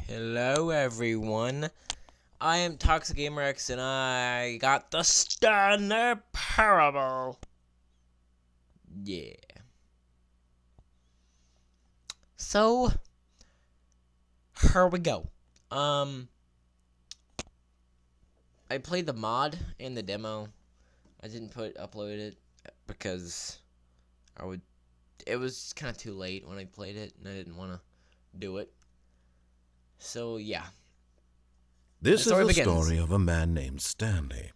Hello everyone, I am Toxic Gamer X and I got the Stanley Parable. Yeah. So, here we go. I played the mod and the demo. I didn't upload it because it was kind of too late when I played it and I didn't want to do it. So, yeah. This is the story of a man named Stanley.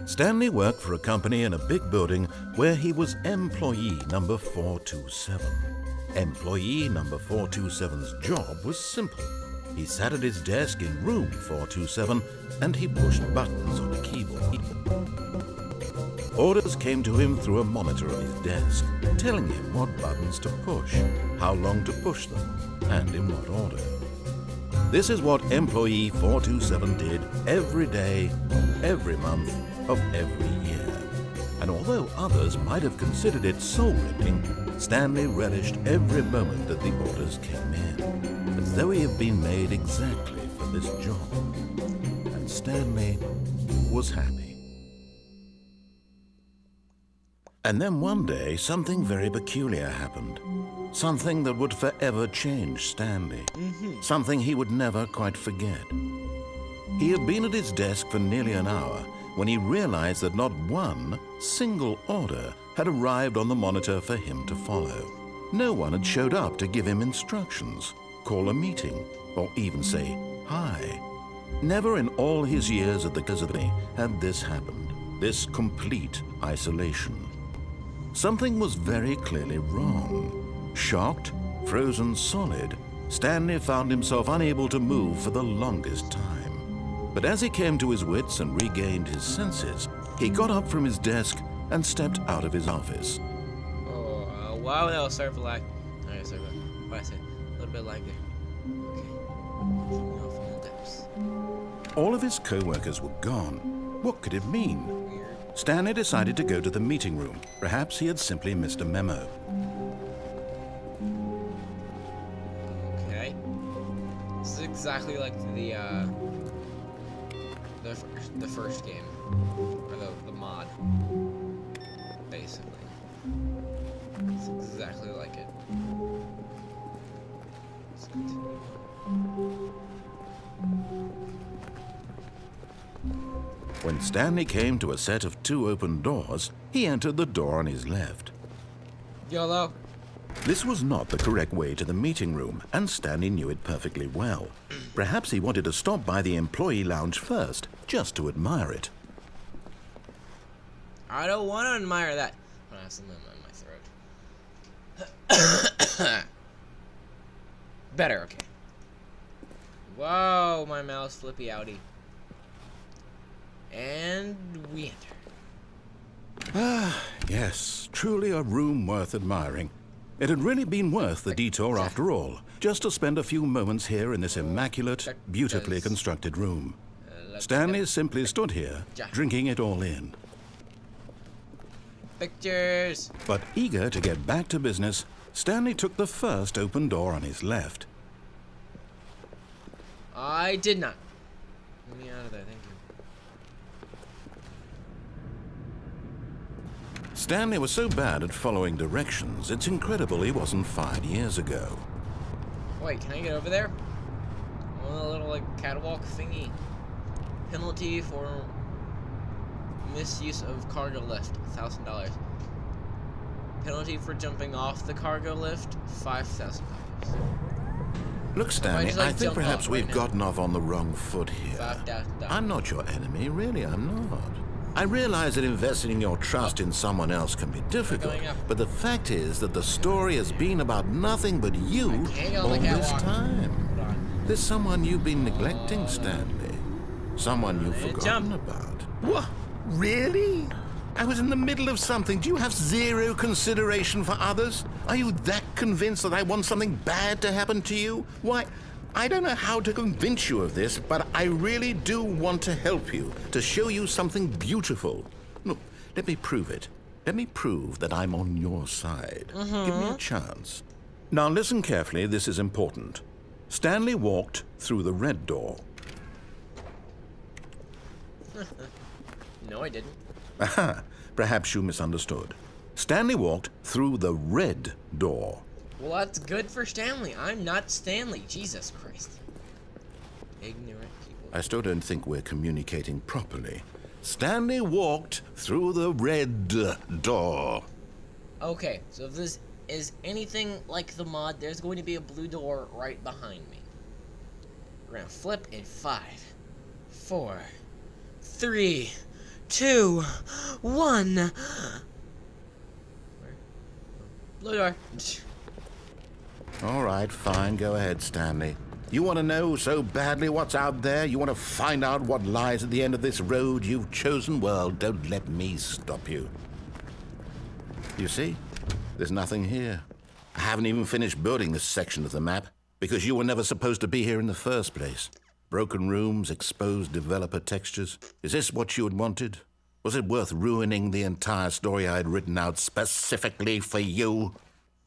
Stanley worked for a company in a big building where he was employee number 427. Employee number 427's job was simple. He sat at his desk in room 427 and he pushed buttons on a keyboard. Orders came to him through a monitor on his desk, telling him what buttons to push, how long to push them, and in what order. This is what employee 427 did every day, every month of every year. And although others might have considered it soul-ripping, Stanley relished every moment that the orders came in, as though he had been made exactly for this job. And Stanley was happy. And then one day, something very peculiar happened. Something that would forever change Stanley. Something he would never quite forget. He had been at his desk for nearly an hour when he realized that not one single order had arrived on the monitor for him to follow. No one had showed up to give him instructions, call a meeting, or even say hi. Never in all his years at the company had this happened, this complete isolation. Something was very clearly wrong. Shocked, frozen solid, Stanley found himself unable to move for the longest time. But as he came to his wits and regained his senses, he got up from his desk and stepped out of his office. Oh, wow, that was sorry for lag. Alright, sorry about what I said. A little bit lag there. Okay. All of his co-workers were gone. What could it mean? Stanley decided to go to the meeting room. Perhaps he had simply missed a memo. Okay. This is exactly like the first game, or the mod, basically. It's exactly like it. Let's continue. When Stanley came to a set of 2 open doors, he entered the door on his left. YOLO. This was not the correct way to the meeting room, and Stanley knew it perfectly well. Perhaps he wanted to stop by the employee lounge first, just to admire it. I don't want to admire that. Oh, that's something in my throat. Better, okay. Whoa, my mouse flippy outy. And we enter. Ah, yes, truly a room worth admiring. It had really been worth the detour after all, just to spend a few moments here in this immaculate, beautifully constructed room. Stanley simply stood here, drinking it all in. Pictures! But eager to get back to business, Stanley took the first open door on his left. I did not. Get me out of there, thank you. Stanley was so bad at following directions, it's incredible he wasn't fired years ago. Wait, can I get over there? On a little, like, catwalk thingy. Penalty for misuse of cargo lift, $1,000. Penalty for jumping off the cargo lift, $5,000. Look, Stanley, I think perhaps we've gotten off on the wrong foot here. $5,000. I'm not your enemy, really, I'm not. I realize that investing your trust in someone else can be difficult, but the fact is that the story has been about nothing but you all this time. There's someone you've been neglecting, Stanley. Someone you've forgotten about. What? Really? I was in the middle of something. Do you have zero consideration for others? Are you that convinced that I want something bad to happen to you? Why, I don't know how to convince you of this, but I really do want to help you, to show you something beautiful. Look, let me prove it. Let me prove that I'm on your side. Give me a chance. Now listen carefully, this is important. Stanley walked through the red door. No, I didn't. Aha, perhaps you misunderstood. Stanley walked through the red door. Well, that's good for Stanley. I'm not Stanley. Jesus Christ. Ignorant people. I still don't think we're communicating properly. Stanley walked through the red door. Okay, so if this is anything like the mod, there's going to be a blue door right behind me. We're gonna flip in 5, 4, 3, 2, 1. Where? Blue door. All right, fine. Go ahead, Stanley. You want to know so badly what's out there? You want to find out what lies at the end of this road you've chosen? Well, don't let me stop you. You see? There's nothing here. I haven't even finished building this section of the map because you were never supposed to be here in the first place. Broken rooms, exposed developer textures. Is this what you had wanted? Was it worth ruining the entire story I had written out specifically for you?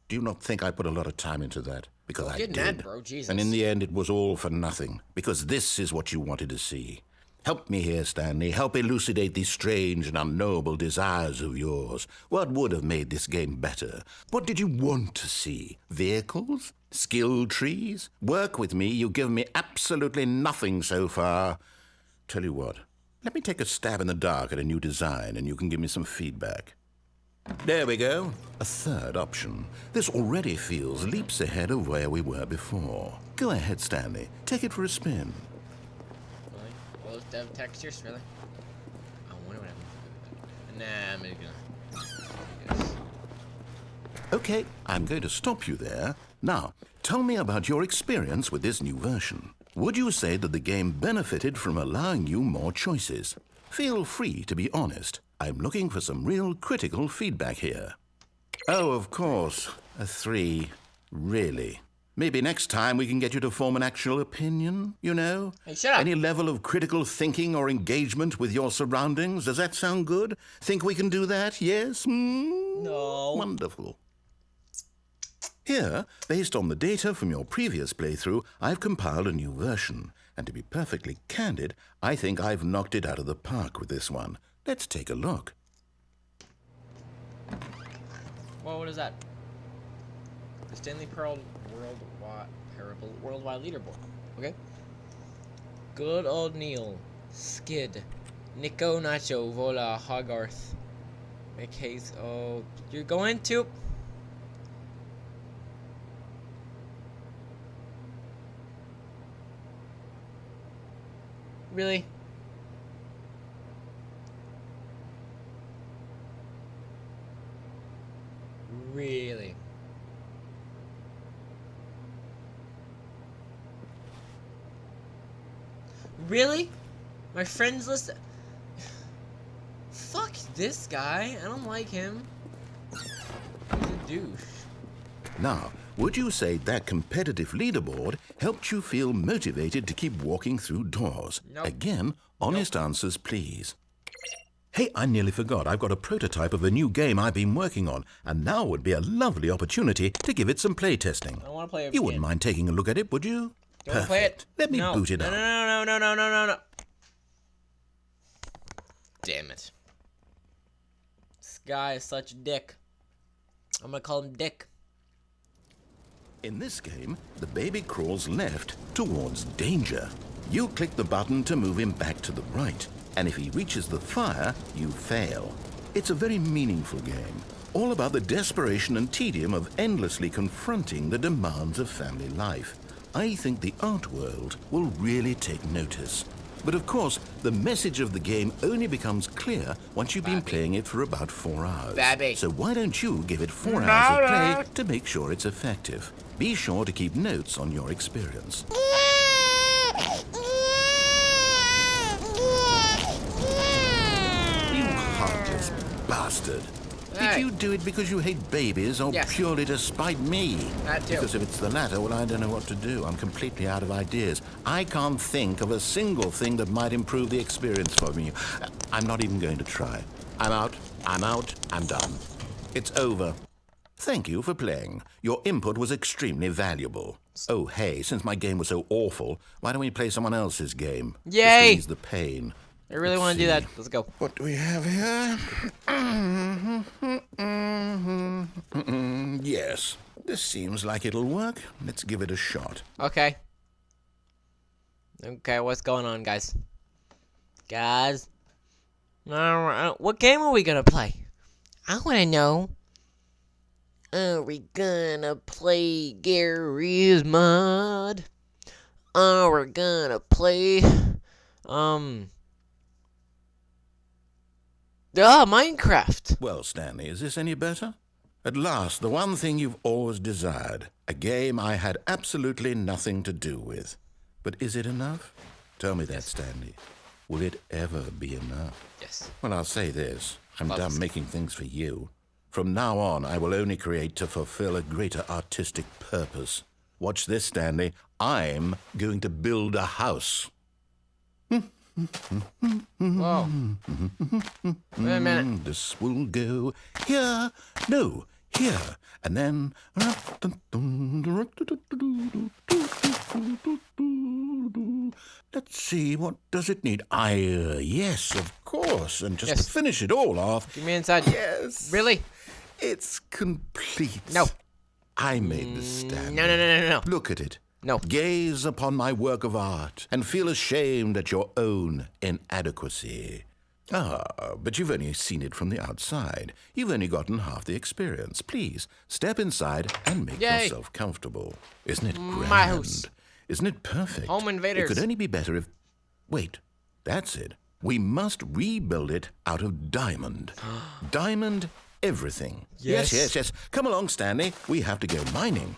Do you not think I put a lot of time into that? Because I did. Mad, bro. Jesus. And in the end, it was all for nothing. Because this is what you wanted to see. Help me here, Stanley. Help elucidate these strange and unknowable desires of yours. What would have made this game better? What did you want to see? Vehicles? Skill trees? Work with me. You've given me absolutely nothing so far. Tell you what. Let me take a stab in the dark at a new design, and you can give me some feedback. There we go. A third option. This already feels leaps ahead of where we were before. Go ahead, Stanley. Take it for a spin. Really? Well, dev textures, really? I wonder what I'm gonna. Nah, I'm gonna. Okay, I'm going to stop you there. Now, tell me about your experience with this new version. Would you say that the game benefited from allowing you more choices? Feel free to be honest. I'm looking for some real critical feedback here. Oh, of course. A 3. Really? Maybe next time we can get you to form an actual opinion, you know? Hey, shut up. Any level of critical thinking or engagement with your surroundings. Does that sound good? Think we can do that? Yes? No. Wonderful. Here, based on the data from your previous playthrough, I've compiled a new version. And to be perfectly candid, I think I've knocked it out of the park with this one. Let's take a look. Well, what is that? The Stanley Pearl Worldwide Leaderboard. Okay. Good old Neil. Skid. Nico Nacho Vola Hogarth. McHaze. Oh, you're going to. Really? Really? Really? My friends list. Fuck this guy. I don't like him. He's a douche. Now, would you say that competitive leaderboard helped you feel motivated to keep walking through doors? Nope. Again, honest answers, please. Hey, I nearly forgot. I've got a prototype of a new game I've been working on, and now would be a lovely opportunity to give it some play testing. I don't want to play it. You wouldn't mind taking a look at it, would you? Don't play it. Let me boot it up. No. Damn it. This guy is such a dick. I'm gonna call him Dick. In this game, the baby crawls left towards danger. You click the button to move him back to the right, and if he reaches the fire, you fail. It's a very meaningful game, all about the desperation and tedium of endlessly confronting the demands of family life. I think the art world will really take notice. But of course, the message of the game only becomes clear once you've been playing it for about 4 hours. So why don't you give it 4 hours of play to make sure it's effective? Be sure to keep notes on your experience. You heartless bastard. Did you do it because you hate babies or purely to spite me? That too. Because if it's the latter, well, I don't know what to do. I'm completely out of ideas. I can't think of a single thing that might improve the experience for me. I'm not even going to try. I'm out. I'm done. It's over. Thank you for playing. Your input was extremely valuable. Oh, hey, since my game was so awful, why don't we play someone else's game? Yay! Just ease the pain. I really want to do that. Let's go. What do we have here? Yes, this seems like it'll work. Let's give it a shot. Okay. Okay, what's going on, guys? Guys? What game are we gonna play? I wanna know. Are we gonna play Gary's Mod? Are we gonna play, Minecraft? Well, Stanley, is this any better? At last, the one thing you've always desired. A game I had absolutely nothing to do with. But is it enough? Tell me that, Stanley. Will it ever be enough? Yes. Well, I'll say this. I'm done making things for you. From now on, I will only create to fulfill a greater artistic purpose. Watch this, Stanley. I'm going to build a house. Whoa. Wait a minute. This will go here. No, here. And then... Let's see, what does it need? Yes, of course. And just to finish it all off... Give me inside. Yes. Really? It's complete. No. I made this, Stanley. No. Look at it. No. Gaze upon my work of art and feel ashamed at your own inadequacy. But you've only seen it from the outside. You've only gotten half the experience. Please, step inside and make yourself comfortable. Isn't it grand? My house. Isn't it perfect? Home invaders. It could only be better if... Wait, that's it. We must rebuild it out of diamond. Diamond everything. Yes. Come along, Stanley. We have to go mining.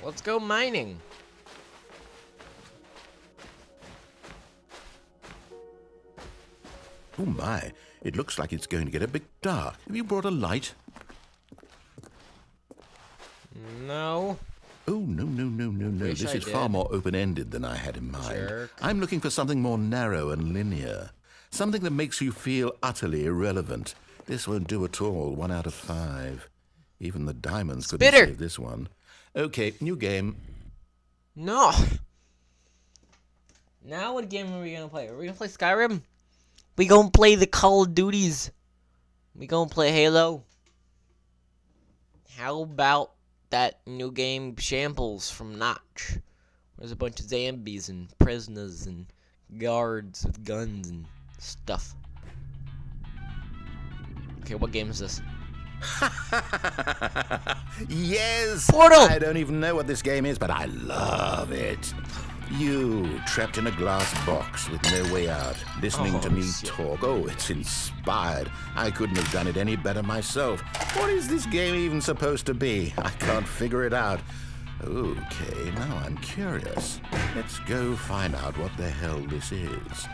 Let's go mining. Oh my, it looks like it's going to get a bit dark. Have you brought a light? No. Oh, no. This is far more open-ended than I had in mind. Jerk. I'm looking for something more narrow and linear. Something that makes you feel utterly irrelevant. This won't do at all. 1 out of 5. Even the diamonds couldn't save this one. Okay, new game. No. Now what game are we gonna play? Are we gonna play Skyrim? We gonna play the Call of Duties. We gonna play Halo. How about that new game Shambles from Notch? There's a bunch of zombies and prisoners and guards with guns and stuff. Okay, what game is this? Yes! Portal! I don't even know what this game is, but I love it. You, trapped in a glass box with no way out, listening to me talk. Oh, it's inspired. I couldn't have done it any better myself. What is this game even supposed to be? I can't figure it out. Okay, now I'm curious. Let's go find out what the hell this is.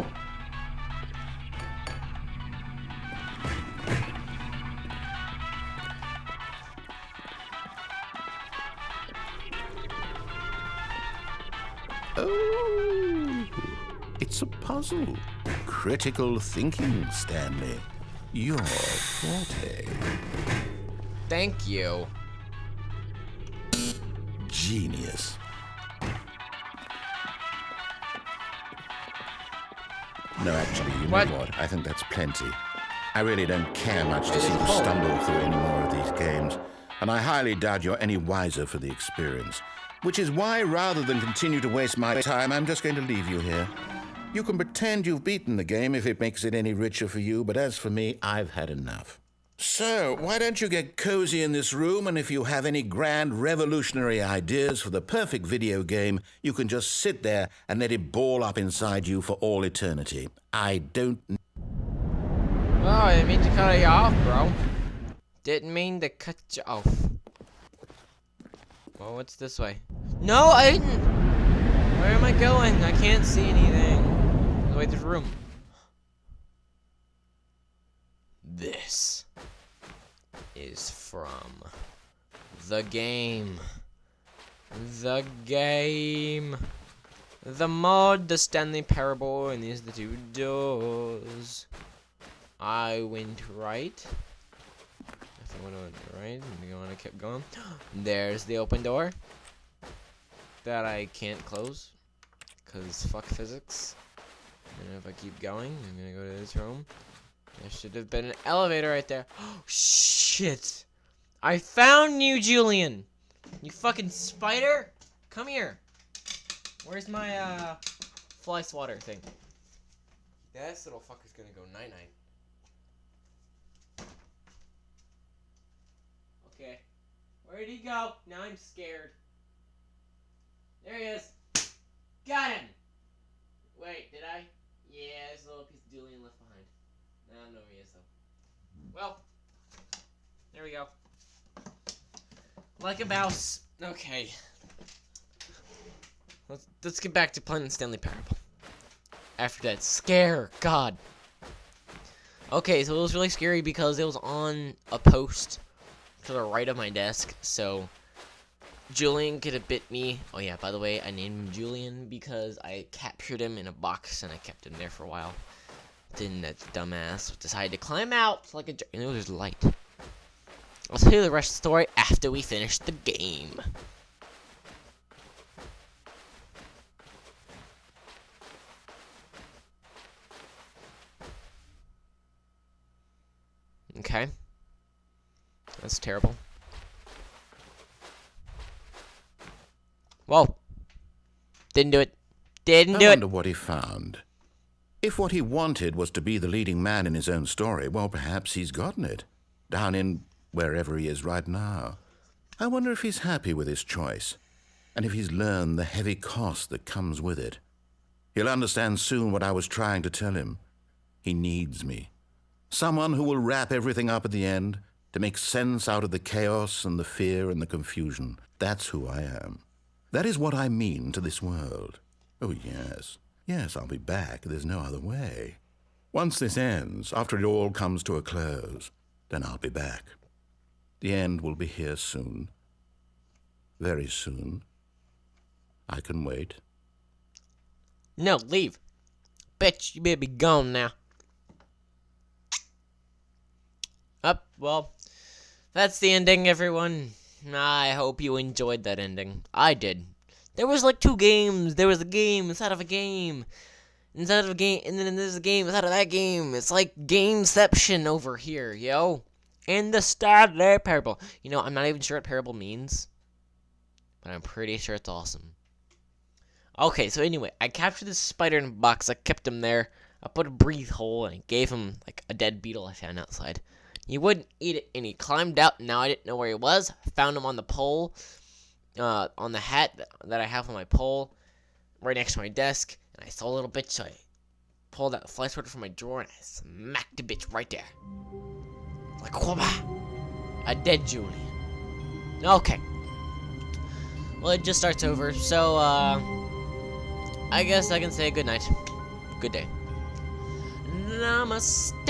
Oh, it's a puzzle. Critical thinking, Stanley. Your forte. Thank you. Genius. No, actually, you know what? I think that's plenty. I really don't care much to see you stumble through any more of these games, and I highly doubt you're any wiser for the experience. Which is why, rather than continue to waste my time, I'm just going to leave you here. You can pretend you've beaten the game if it makes it any richer for you, but as for me, I've had enough. So, why don't you get cozy in this room, and if you have any grand revolutionary ideas for the perfect video game, you can just sit there and let it ball up inside you for all eternity. I don't... Oh, I didn't mean to cut you off, bro. Didn't mean to cut you off. Well, what's this way? No, I didn't! Where am I going? I can't see anything. Wait, there's room. This is from the game. The game. The mod, the Stanley Parable, and these are the 2 doors. I went right. So what do I do, right? I'm gonna keep going. There's the open door that I can't close, cause fuck physics. And if I keep going, I'm gonna go to this room. There should have been an elevator right there. Oh shit! I found you, Julian! You fucking spider! Come here! Where's my, fly swatter thing? This little fucker's gonna go night-night. Okay. Where'd he go? Now I'm scared. There he is! Got him! Wait, did I? Yeah, there's a little piece of Julian left behind. I don't know where he is, though. Well, there we go. Like a mouse. Okay. Let's get back to playing Stanley Parable. After that scare, God. Okay, so it was really scary because it was on a post to the right of my desk, so Julian could have bit me. Oh yeah, by the way, I named him Julian because I captured him in a box and I kept him there for a while. Then that dumbass decided to climb out like a jerk. And it was light. I'll tell you the rest of the story after we finish the game. Okay. That's terrible. Whoa. Didn't do it. Didn't do it. I wonder what he found. If what he wanted was to be the leading man in his own story, well, perhaps he's gotten it. Down in wherever he is right now. I wonder if he's happy with his choice, and if he's learned the heavy cost that comes with it. He'll understand soon what I was trying to tell him. He needs me. Someone who will wrap everything up at the end, to make sense out of the chaos and the fear and the confusion. That's who I am. That is what I mean to this world. Oh, yes. Yes, I'll be back. There's no other way. Once this ends, after it all comes to a close, then I'll be back. The end will be here soon. Very soon. I can wait. No, leave. Bitch, you better be gone now. Well, that's the ending, everyone. I hope you enjoyed that ending. I did. There was like 2 games. There was a game inside of a game. Inside of a game, and then there's a game inside of that game. It's like GAMECEPTION over here, yo. And the Stanley Parable. You know, I'm not even sure what parable means, but I'm pretty sure it's awesome. Okay, so anyway, I captured this spider in a box. I kept him there. I put a breathe hole, and I gave him like a dead beetle I found outside. He wouldn't eat it, and he climbed out. Now I didn't know where he was. I found him on the pole, on the hat that I have on my pole, right next to my desk. And I saw a little bitch, so I pulled out the fly swatter from my drawer, and I smacked the bitch right there. Like, whoa, a dead Julian. Okay. Well, it just starts over, so, I guess I can say good night. Good day. Namaste.